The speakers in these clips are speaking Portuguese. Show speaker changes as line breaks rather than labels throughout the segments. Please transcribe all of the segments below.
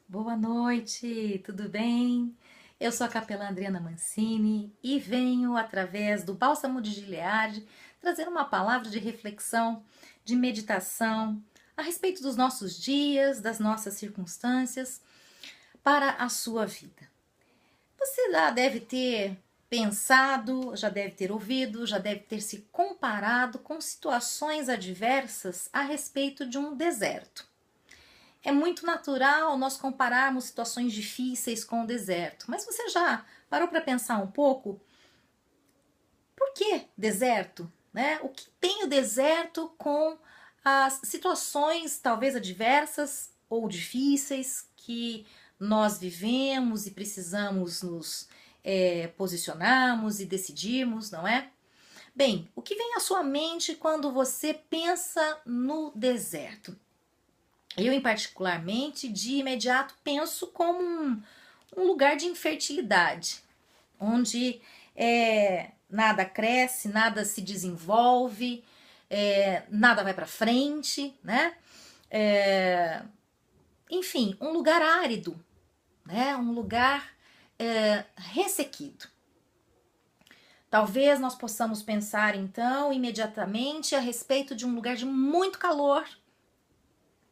Boa noite, tudo bem? Eu sou a capelã Adriana Mancini e venho, através do Bálsamo de Gileade, trazer uma palavra de reflexão, de meditação a respeito dos nossos dias, das nossas circunstâncias para a sua vida. Você já deve ter pensado, já deve ter ouvido, já deve ter se comparado com situações adversas a respeito de um deserto. É muito natural nós compararmos situações difíceis com o deserto, mas você já parou para pensar um pouco por que deserto? Né? O que tem o deserto com as situações talvez adversas ou difíceis que nós vivemos e precisamos nos posicionarmos e decidirmos, não é? Bem, o que vem à sua mente quando você pensa no deserto? Eu, em particularmente, de imediato penso como um lugar de infertilidade, onde nada cresce, nada se desenvolve, nada vai para frente, né? Enfim, um lugar árido, né? Um lugar ressequido. Talvez nós possamos pensar, então, imediatamente a respeito de um lugar de muito calor,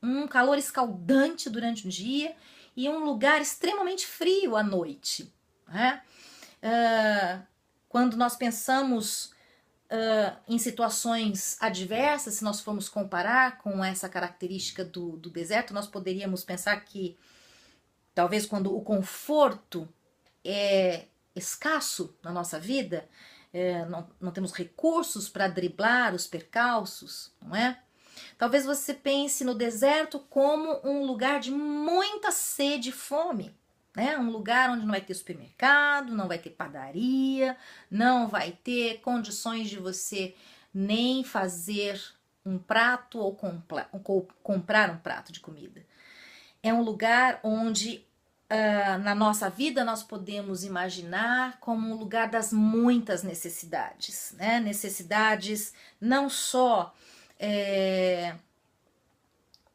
um calor escaldante durante o dia e um lugar extremamente frio à noite. Né? Quando nós pensamos em situações adversas, se nós formos comparar com essa característica do deserto, nós poderíamos pensar que talvez quando o conforto é escasso na nossa vida, não temos recursos para driblar os percalços, não é? Talvez você pense no deserto como um lugar de muita sede e fome, né? Um lugar onde não vai ter supermercado, não vai ter padaria, não vai ter condições de você nem fazer um prato ou comprar um prato de comida. É um lugar onde na nossa vida nós podemos imaginar como um lugar das muitas necessidades, né? Necessidades não só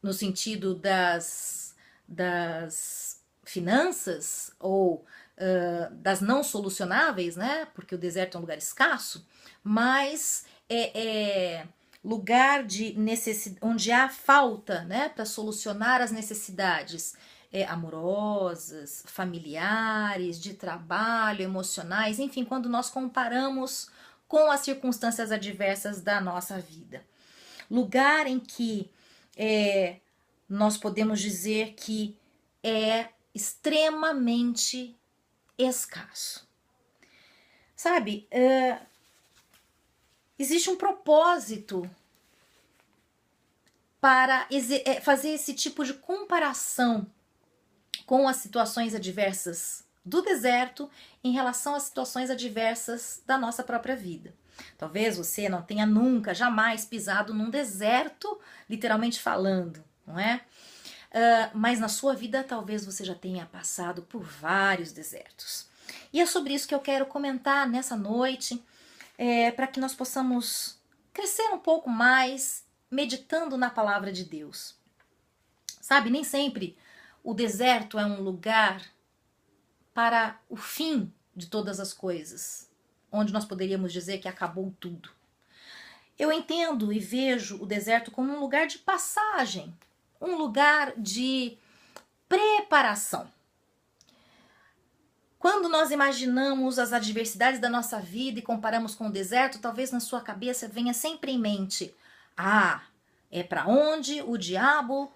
no sentido das finanças ou das não solucionáveis, né? Porque o deserto é um lugar escasso, mas lugar de onde há falta, né? Para solucionar as necessidades amorosas, familiares, de trabalho, emocionais, enfim, quando nós comparamos com as circunstâncias adversas da nossa vida. Lugar em que nós podemos dizer que é extremamente escasso. Sabe, existe um propósito para fazer esse tipo de comparação com as situações adversas do deserto em relação às situações adversas da nossa própria vida. Talvez você não tenha nunca, jamais pisado num deserto, literalmente falando, não é? Mas na sua vida talvez você já tenha passado por vários desertos. E é sobre isso que eu quero comentar nessa noite, para que nós possamos crescer um pouco mais meditando na palavra de Deus. Sabe, nem sempre o deserto é um lugar para o fim de todas as coisas, onde nós poderíamos dizer que acabou tudo. Eu entendo e vejo o deserto como um lugar de passagem, um lugar de preparação. Quando nós imaginamos as adversidades da nossa vida e comparamos com o deserto, talvez na sua cabeça venha sempre em mente: é para onde o diabo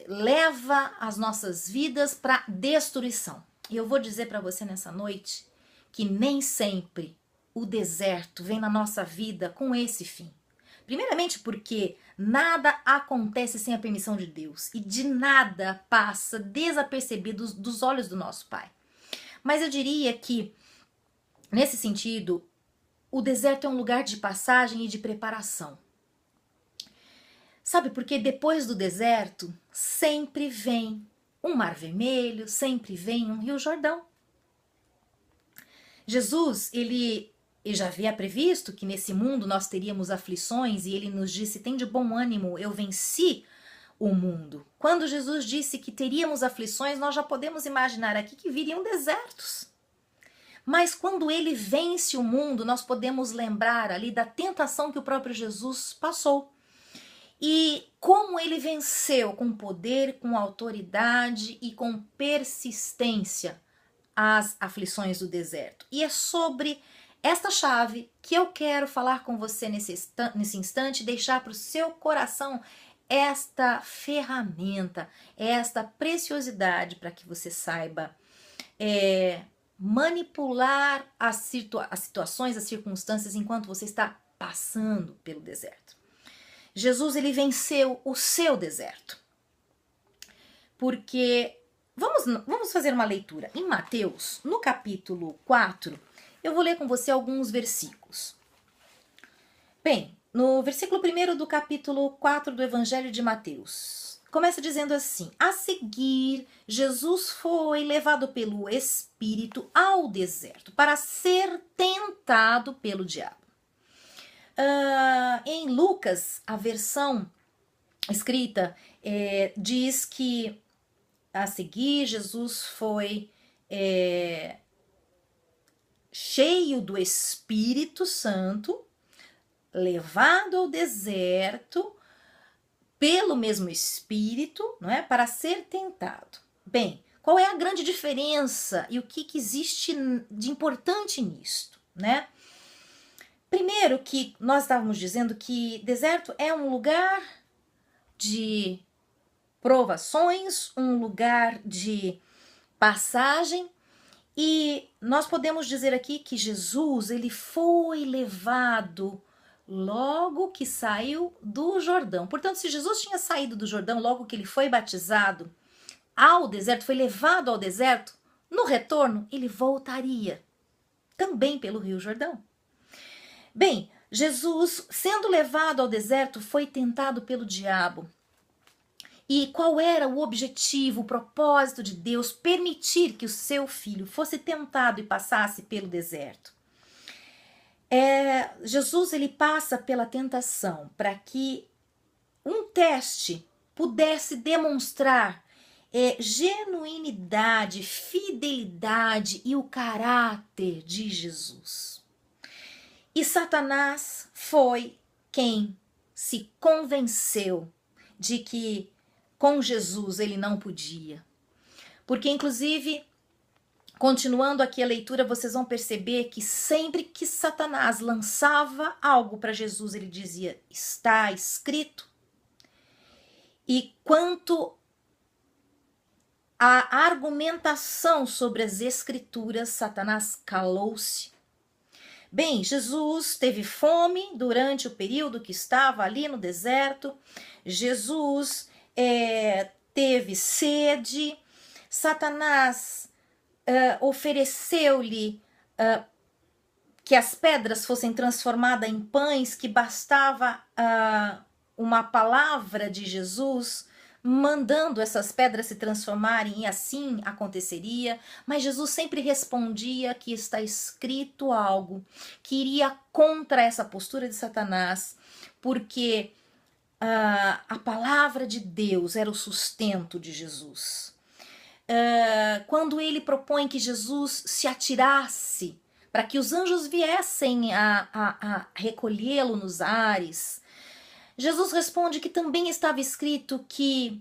leva as nossas vidas para destruição. E eu vou dizer para você nessa noite que nem sempre o deserto vem na nossa vida com esse fim. Primeiramente porque nada acontece sem a permissão de Deus e de nada passa desapercebido dos olhos do nosso Pai. Mas eu diria que, nesse sentido, o deserto é um lugar de passagem e de preparação. Sabe, porque depois do deserto sempre vem um mar vermelho, sempre vem um rio Jordão. Jesus, ele já havia previsto que nesse mundo nós teríamos aflições e ele nos disse: tem de bom ânimo, eu venci o mundo. Quando Jesus disse que teríamos aflições, nós já podemos imaginar aqui que viriam desertos. Mas quando ele vence o mundo, nós podemos lembrar ali da tentação que o próprio Jesus passou. E como ele venceu com poder, com autoridade e com persistência as aflições do deserto. E é sobre esta chave que eu quero falar com você nesse instante, deixar para o seu coração esta ferramenta, esta preciosidade para que você saiba manipular as situações, as circunstâncias enquanto você está passando pelo deserto. Jesus, ele venceu o seu deserto. Porque, vamos fazer uma leitura. Em Mateus, no capítulo 4, eu vou ler com você alguns versículos. Bem, no versículo 1 do capítulo 4 do Evangelho de Mateus, começa dizendo assim: a seguir, Jesus foi levado pelo Espírito ao deserto para ser tentado pelo diabo. Em Lucas, a versão escrita diz que a seguir Jesus foi cheio do Espírito Santo, levado ao deserto pelo mesmo Espírito, não é, para ser tentado. Bem, qual é a grande diferença e o que existe de importante nisto, né? Primeiro que nós estávamos dizendo que deserto é um lugar de provações, um lugar de passagem, e nós podemos dizer aqui que Jesus, ele foi levado logo que saiu do Jordão. Portanto, se Jesus tinha saído do Jordão logo que ele foi batizado ao deserto, foi levado ao deserto, no retorno ele voltaria também pelo Rio Jordão. Bem, Jesus, sendo levado ao deserto, foi tentado pelo diabo. E qual era o objetivo, o propósito de Deus permitir que o seu filho fosse tentado e passasse pelo deserto? Jesus, ele passa pela tentação para que um teste pudesse demonstrar genuinidade, fidelidade e o caráter de Jesus. E Satanás foi quem se convenceu de que com Jesus ele não podia. Porque, inclusive, continuando aqui a leitura, vocês vão perceber que sempre que Satanás lançava algo para Jesus, ele dizia, está escrito. E quanto à argumentação sobre as escrituras, Satanás calou-se. Bem, Jesus teve fome durante o período que estava ali no deserto. Jesus teve sede. Satanás ofereceu-lhe que as pedras fossem transformadas em pães, que bastava uma palavra de Jesus mandando essas pedras se transformarem, e assim aconteceria. Mas Jesus sempre respondia que está escrito algo que iria contra essa postura de Satanás, porque a palavra de Deus era o sustento de Jesus. Quando ele propõe que Jesus se atirasse para que os anjos viessem a recolhê-lo nos ares, Jesus responde que também estava escrito que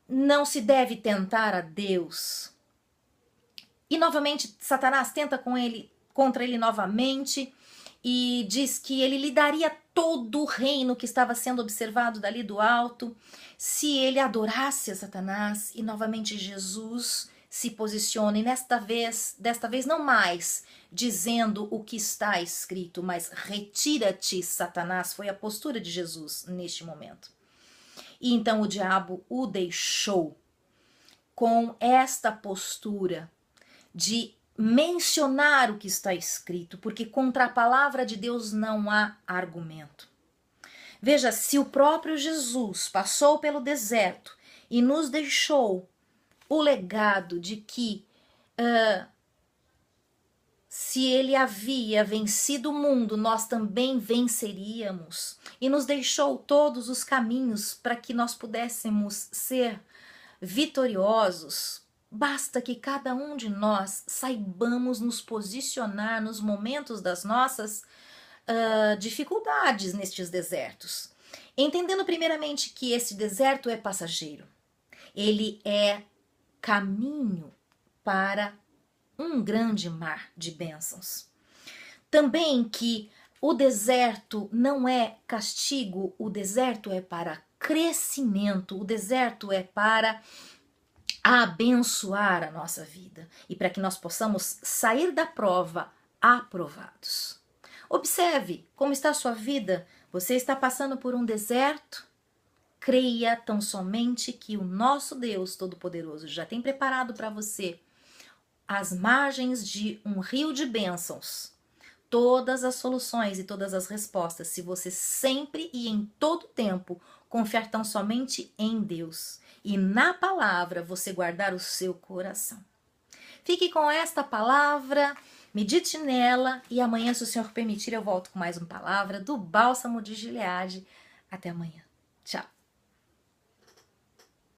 não se deve tentar a Deus. E novamente Satanás tenta contra ele novamente e diz que ele lhe daria todo o reino que estava sendo observado dali do alto se ele adorasse a Satanás. E novamente Jesus se posiciona, e desta vez não mais dizendo o que está escrito, mas retira-te, Satanás, foi a postura de Jesus neste momento. E então o diabo o deixou com esta postura de mencionar o que está escrito, porque contra a palavra de Deus não há argumento. Veja, se o próprio Jesus passou pelo deserto e nos deixou o legado de que se ele havia vencido o mundo, nós também venceríamos. E nos deixou todos os caminhos para que nós pudéssemos ser vitoriosos. Basta que cada um de nós saibamos nos posicionar nos momentos das nossas dificuldades nestes desertos. Entendendo primeiramente que esse deserto é passageiro. Ele é caminho para um grande mar de bênçãos. Também que o deserto não é castigo, o deserto é para crescimento, o deserto é para abençoar a nossa vida e para que nós possamos sair da prova aprovados. Observe como está a sua vida. Você está passando por um deserto? Creia tão somente que o nosso Deus Todo-Poderoso já tem preparado para você às margens de um rio de bênçãos todas as soluções e todas as respostas, se você sempre e em todo tempo confiar tão somente em Deus e na palavra você guardar o seu coração. Fique com esta palavra, medite nela e amanhã, se o Senhor permitir, eu volto com mais uma palavra do Bálsamo de Gileade. Até amanhã. Tchau.